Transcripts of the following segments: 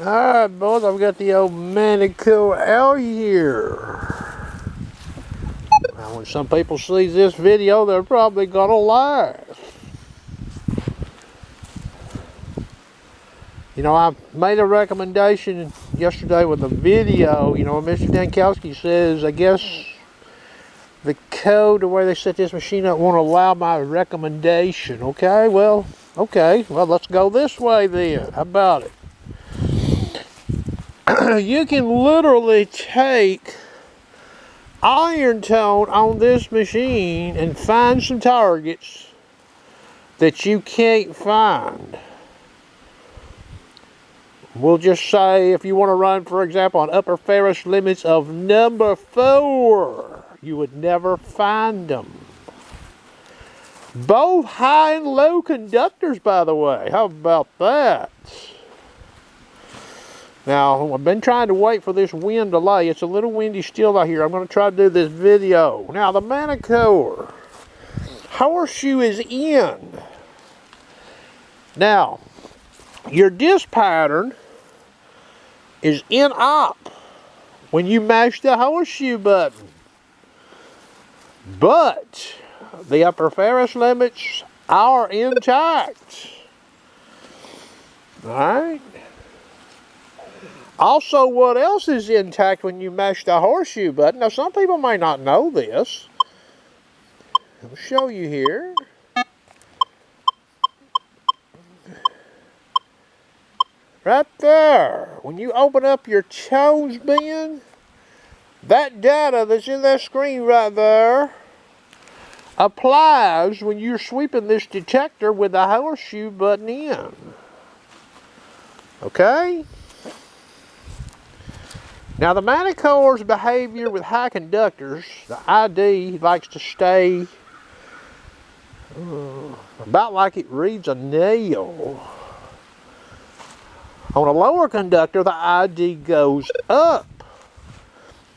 Alright, boys, I've got the old Manticore out here. Now, when some people see this video, they're probably gonna laugh. You know, I made a recommendation yesterday with a video. You know, Mr. Dankowski says, I guess the code, the way they set this machine up, won't allow my recommendation. Okay, well, let's go this way then. How about it? You can literally take iron tone on this machine and find some targets that you can't find. We'll just say if you want to run, for example, on upper ferrous limits of number 4, you would never find them. Both high and low conductors, by the way. How about that? Now, I've been trying to wait for this wind to lay. It's a little windy still out here. I'm going to try to do this video. Now, the Manticore horseshoe is in. Now, your disc pattern is in op when you mash the horseshoe button. But the upper ferrous limits are intact. Alright? Also, what else is intact when you mash the horseshoe button? Now, some people may not know this. I'll show you here. Right there. When you open up your tones bin, that data that's in that screen right there applies when you're sweeping this detector with the horseshoe button in. Okay? Now, the Manticore's behavior with high conductors, the ID likes to stay about like it reads a nail. On a lower conductor, the ID goes up,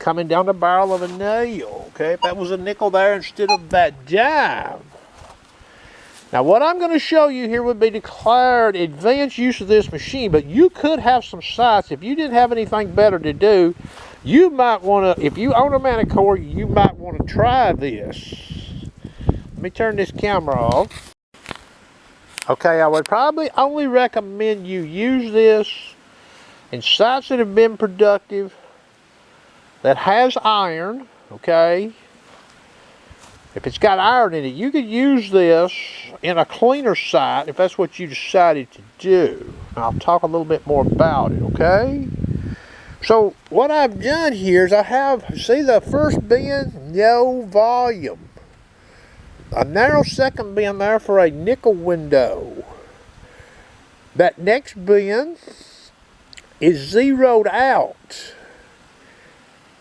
coming down the barrel of a nail. Okay, if that was a nickel there instead of that dime. Now, what I'm going to show you here would be declared advanced use of this machine, but you could have some sites. If you didn't have anything better to do, you might want to, if you own a Manticore, you might want to try this. Let me turn this camera off. Okay, I would probably only recommend you use this in sites that have been productive, that has iron, okay? If it's got iron in it, you could use this in a cleaner site if that's what you decided to do. I'll talk a little bit more about it, okay? So what I've done here is I have, see the first bin, no volume. A narrow second bin there for a nickel window. That next bin is zeroed out.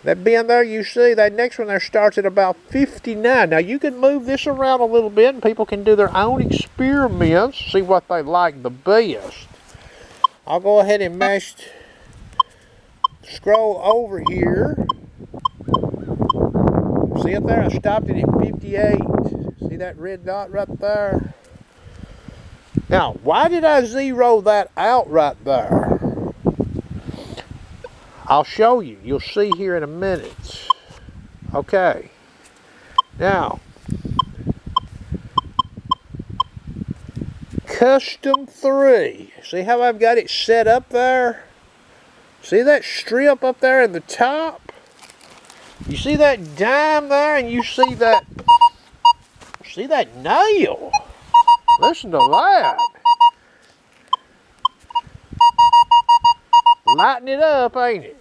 That bin there you see, that next one there starts at about 59. Now you can move this around a little bit and people can do their own experiments, see what they like the best. I'll go ahead and scroll over here. See it there? I stopped it at 58. See that red dot right there? Now, why did I zero that out right there? I'll show you. You'll see here in a minute. Okay. Now, custom 3. See how I've got it set up there? See that strip up there in the top? You see that dime there, and you see that nail? Listen to that. Lighten it up, ain't it?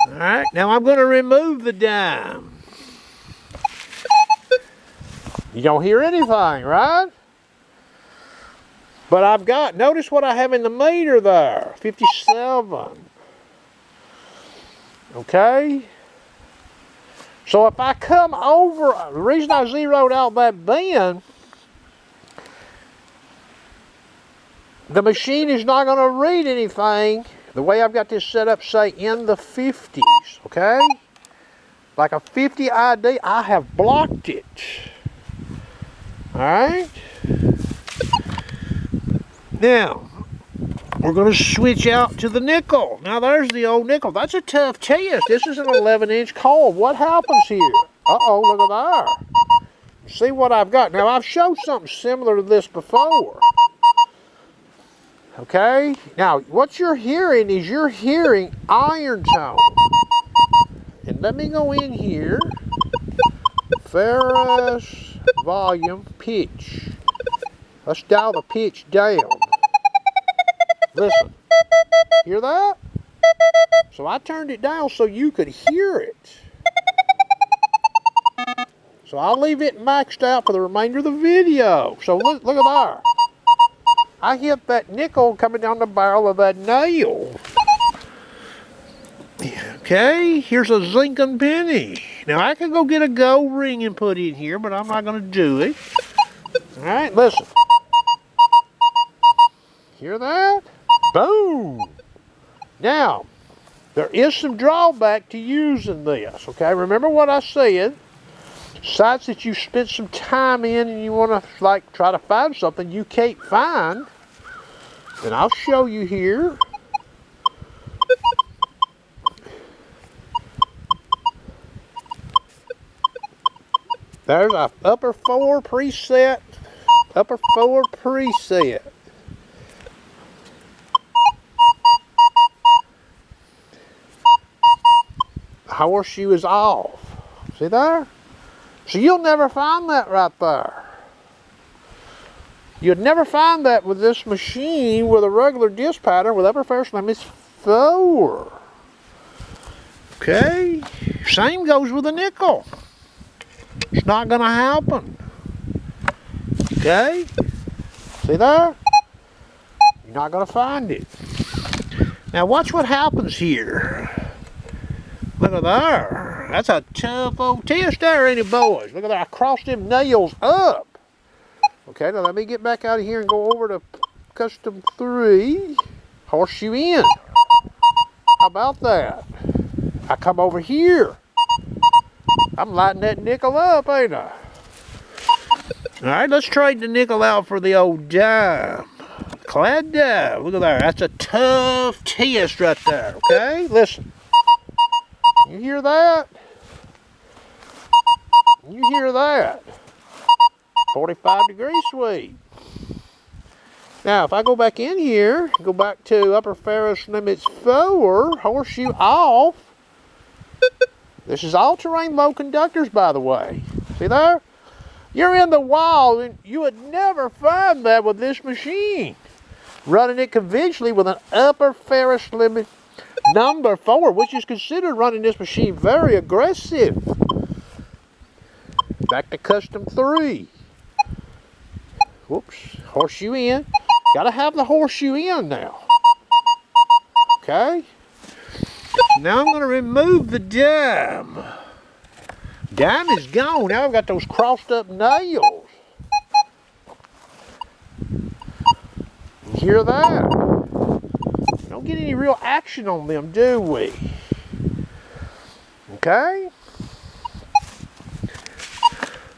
Alright, now I'm going to remove the dime. You don't hear anything, right? But I've got, notice what I have in the meter there, 57. Okay? So if I come over, the reason I zeroed out that bin, the machine is not going to read anything the way I've got this set up, say in the 50s, okay? Like a 50 ID, I have blocked it. Alright? Now, we're going to switch out to the nickel. Now there's the old nickel. That's a tough test. This is an 11-inch coil. What happens here? Uh-oh, look at there. See what I've got. Now I've showed something similar to this before. Okay? Now what you're hearing is you're hearing iron tone. And let me go in here. Ferrous, volume, pitch. Let's dial the pitch down. Listen. Hear that? So I turned it down so you could hear it. So I'll leave it maxed out for the remainder of the video. So look at there. I hit that nickel coming down the barrel of that nail. Okay, here's a zinc and penny. Now I could go get a gold ring and put in here, but I'm not going to do it. Alright, listen. Hear that? Boom! Now, there is some drawback to using this, okay? Remember what I said. Sites that you spent some time in and you want to, like, try to find something you can't find, then I'll show you here. There's a upper 4 preset. Upper 4 preset. Horseshoe is off. See there? So you'll never find that right there. You'd never find that with this machine with a regular disc pattern with upper ferrous limits 4. Okay? Same goes with a nickel. It's not going to happen. Okay? See there? You're not going to find it. Now watch what happens here. Look at there. That's a tough old test there, ain't it, boys? Look at that. I crossed them nails up. Okay, now let me get back out of here and go over to custom 3. Horseshoe in. How about that? I come over here. I'm lighting that nickel up, ain't I? Alright, let's trade the nickel out for the old dime. Clad dime. Look at there. That's a tough test right there, okay? Listen. You hear that? You hear that? 45 degree sweep. Now, if I go back in here, go back to upper ferrous limits 4, horseshoe off. This is all-terrain low conductors, by the way. See there? You're in the wild, and you would never find that with this machine. Running it conventionally with an upper ferrous limit number 4, which is considered running this machine very aggressive. Back to custom 3. Whoops, horseshoe in. Gotta have the horseshoe in now. Okay. Now I'm going to remove the dime. Dime is gone. Now I've got those crossed up nails. You hear that? Don't get any real action on them, do we? Okay.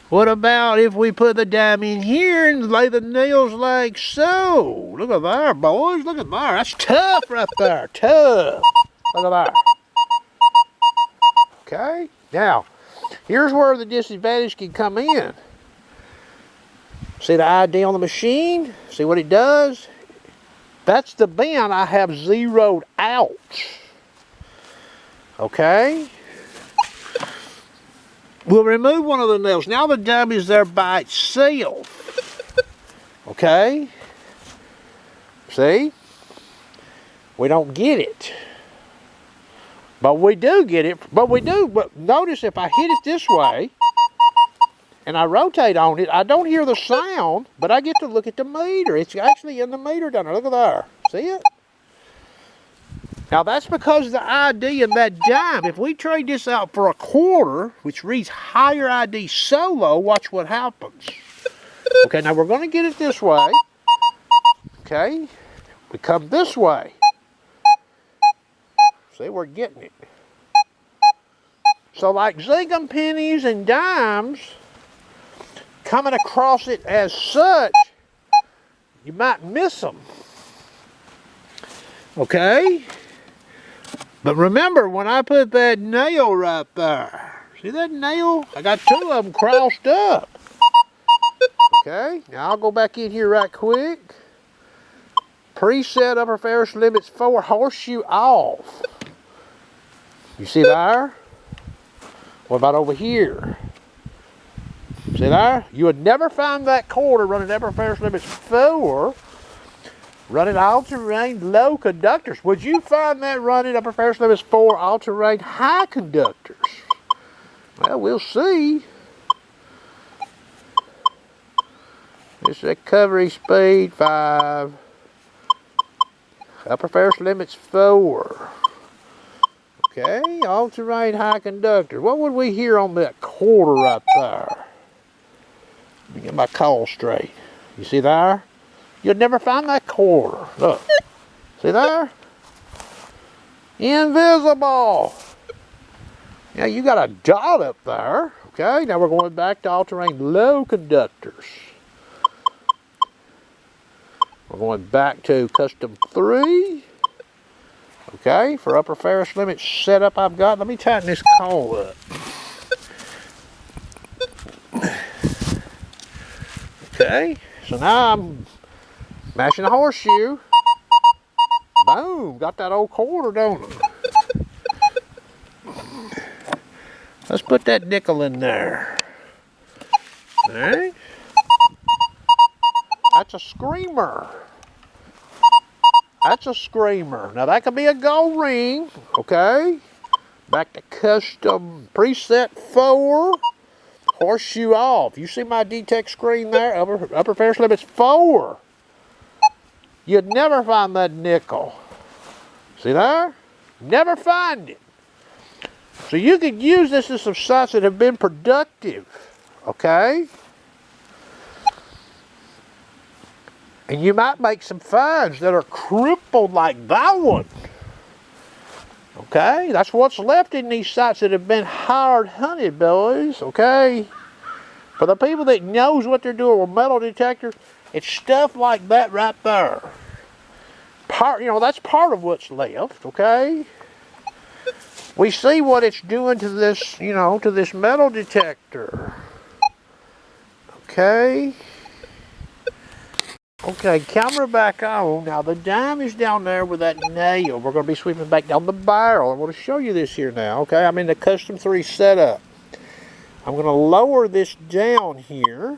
What about if we put the dime in here and lay the nails like so? Look at there, boys. Look at there. That's tough right there. Tough. Look at that. Okay. Now, here's where the disadvantage can come in. See the ID on the machine? See what it does? That's the bend I have zeroed out. Okay. We'll remove one of the nails. Now the dime is there by itself. Okay? See? We don't get it. But we do get it. But notice if I hit it this way and I rotate on it, I don't hear the sound, but I get to look at the meter. It's actually in the meter down there. Look at there. See it? Now that's because of the ID in that dime. If we trade this out for a quarter, which reads higher ID solo, watch what happens. Okay, now we're going to get it this way. Okay, we come this way. See, we're getting it. So like zinc and pennies and dimes, coming across it as such, you might miss them. Okay? But remember, when I put that nail right there, see that nail? I got two of them crossed up. Okay, now I'll go back in here right quick. Preset upper Ferris limits 4, horseshoe off. You see there? What about over here? See there? You would never find that quarter running upper Ferris limits 4, running all-terrain low conductors. Would you find that running upper Ferris limits 4 all-terrain high conductors? Well, we'll see. This is a coverage speed 5. Upper Ferris limits 4. Okay, all-terrain high conductor. What would we hear on that quarter right there? Let me get my call straight. You see there? You'd never find that quarter. Look. See there? Invisible. Now you got a dot up there. Okay, now we're going back to all-terrain low conductors. We're going back to custom 3. Okay, for upper Ferris limit setup I've got. Let me tighten this call up. Okay, so now I'm mashing a horseshoe. Boom, got that old quarter, don't I? Let's put that nickel in there. All right. That's a screamer. That's a screamer. Now that could be a gold ring, okay? Back to custom preset 4, horseshoe off. You see my detect screen there? Upper Ferris limits 4. You'd never find that nickel. See there? Never find it. So you could use this in some sites that have been productive, okay? And you might make some finds that are crippled like that one. Okay, that's what's left in these sites that have been hard hunted, boys. Okay, for the people that knows what they're doing with metal detectors, it's stuff like that right there. That's part of what's left. Okay, we see what it's doing to this, to this metal detector. Okay. Okay, camera back on. Now the dime is down there with that nail. We're going to be sweeping back down the barrel. I want to show you this here now. Okay, I'm in the custom 3 setup. I'm going to lower this down here.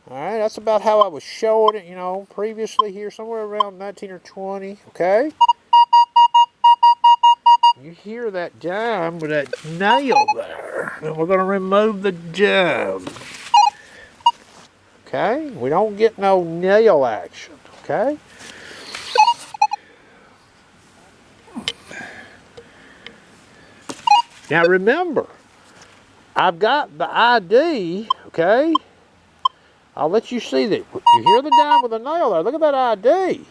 Alright, that's about how I was showing it, previously here, somewhere around 19 or 20. Okay? You hear that dime with that nail there. And we're going to remove the dime. Okay, we don't get no nail action, okay? Now remember, I've got the ID, okay? I'll let you see that. You hear the dime with the nail there. Look at that ID.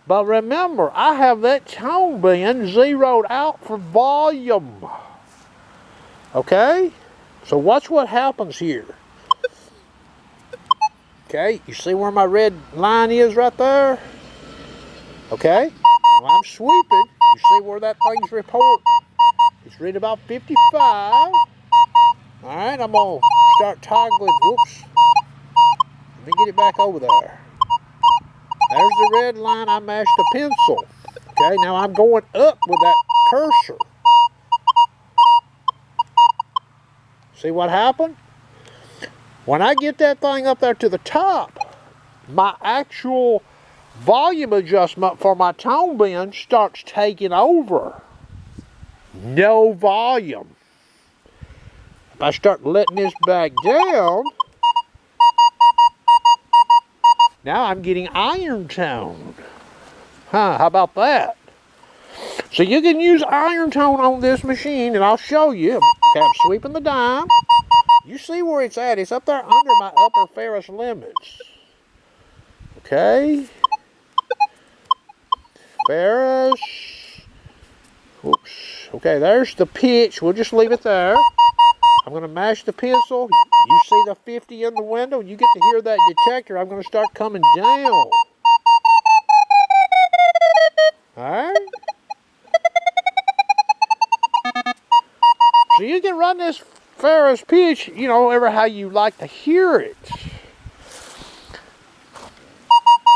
But remember, I have that tone bend zeroed out for volume. Okay? So watch what happens here. Okay, you see where my red line is right there? Okay, when I'm sweeping, you see where that thing's reporting. It's reading about 55. Alright, I'm going to start toggling. Whoops. Let me get it back over there. There's the red line. I mashed the pencil. Okay, now I'm going up with that cursor. See what happened? When I get that thing up there to the top, my actual volume adjustment for my tone bend starts taking over. No volume. If I start letting this back down, now I'm getting iron tone. How about that? So you can use iron tone on this machine, and I'll show you. Okay, I'm sweeping the dime. You see where it's at. It's up there under my upper Ferris limits. Okay. Ferris. Oops. Okay, there's the pitch. We'll just leave it there. I'm going to mash the pencil. You see the 50 in the window. You get to hear that detector. I'm going to start coming down. as pitch, you know, ever how you like to hear it.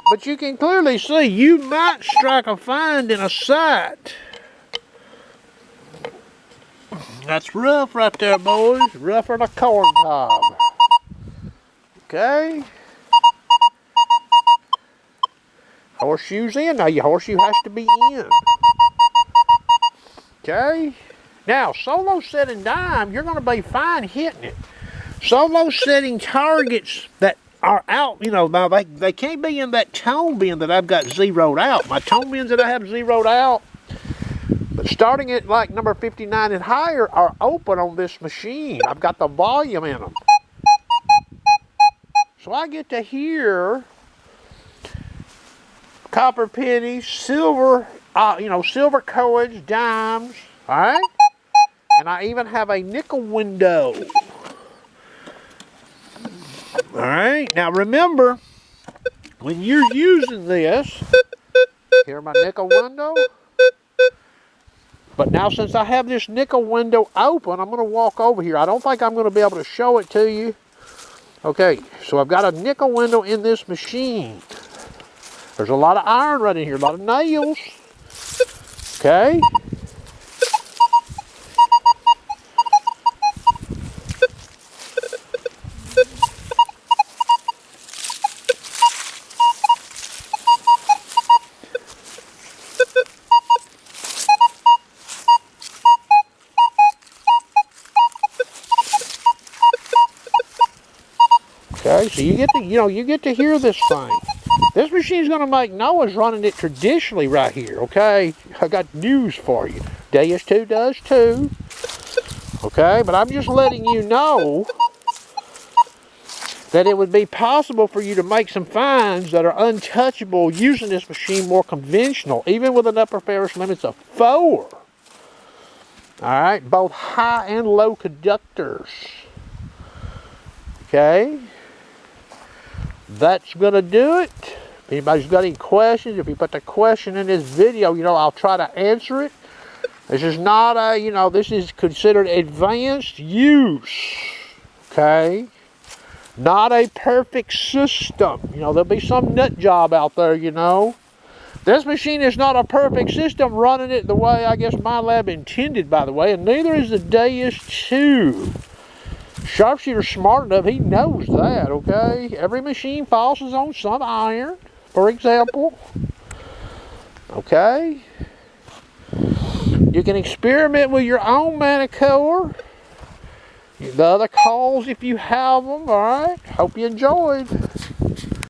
But you can clearly see you might strike a find in a sight. That's rough right there, boys. Rougher than a corn cob. Okay. Horseshoe's in. Now your horseshoe has to be in. Okay. Now, solo setting dime, you're going to be fine hitting it. Solo setting targets that are out, you know, now they can't be in that tone bin that I've got zeroed out. My tone bins that I have zeroed out, but starting at like number 59 and higher, are open on this machine. I've got the volume in them. So I get to hear copper pennies, silver, you know, silver coins, dimes, all right? And I even have a nickel window. All right, now remember, when you're using this, hear my nickel window? But now since I have this nickel window open, I'm going to walk over here. I don't think I'm going to be able to show it to you. Okay, so I've got a nickel window in this machine. There's a lot of iron right in here, a lot of nails. Okay. Okay, so you get to hear this thing. This machine's gonna make noise running it traditionally right here, okay? I got news for you. DS2 does too. Okay, but I'm just letting you know that it would be possible for you to make some finds that are untouchable using this machine more conventional, even with an upper ferrous limits of 4. Alright, both high and low conductors. Okay. That's going to do it. If anybody's got any questions, if you put the question in this video, you know, I'll try to answer it. This is not a, you know, this is considered advanced use. Okay? Not a perfect system. You know, there'll be some nut job out there, you know. This machine is not a perfect system running it the way I guess my lab intended, by the way, and neither is the DS2. Sharpshooter's smart enough, he knows that, okay? Every machine fosses on some iron, for example. Okay? You can experiment with your own Manticore. The other calls if you have them, alright? Hope you enjoyed.